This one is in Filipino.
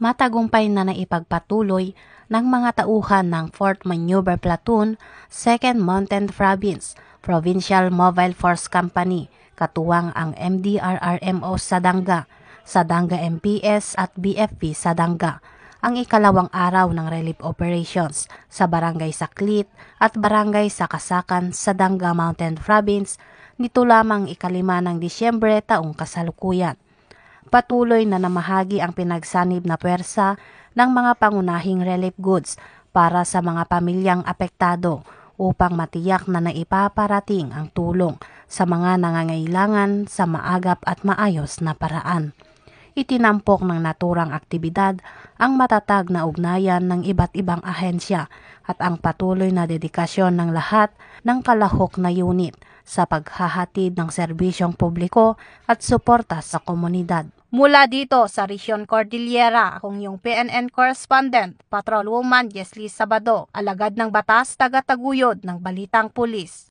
Matagumpay na naipagpatuloy ng mga tauhan ng 4th Maneuver Platoon, 2nd Mountain Province, Provincial Mobile Force Company, katuwang ang MDRRMO Sadanga, Sadanga MPS at BFP Sadanga, ang ikalawang araw ng relief operations sa Barangay Saklit at Barangay Sakasakan, Sadanga Mountain Province nito lamang 5 ng Disyembre taong kasalukuyan. Patuloy na namahagi ang pinagsanib na puwersa ng mga pangunahing relief goods para sa mga pamilyang apektado upang matiyak na naipaparating ang tulong sa mga nangangailangan sa maagap at maayos na paraan. Itinampok ng naturang aktibidad ang matatag na ugnayan ng iba't ibang ahensya at ang patuloy na dedikasyon ng lahat ng kalahok na unit sa paghahatid ng serbisyong publiko at suporta sa komunidad. Mula dito sa Region Cordillera, akong yung PNN correspondent, Patrolwoman Jesly Sabado, alagad ng batas, taga-taguyod ng Balitang Pulis.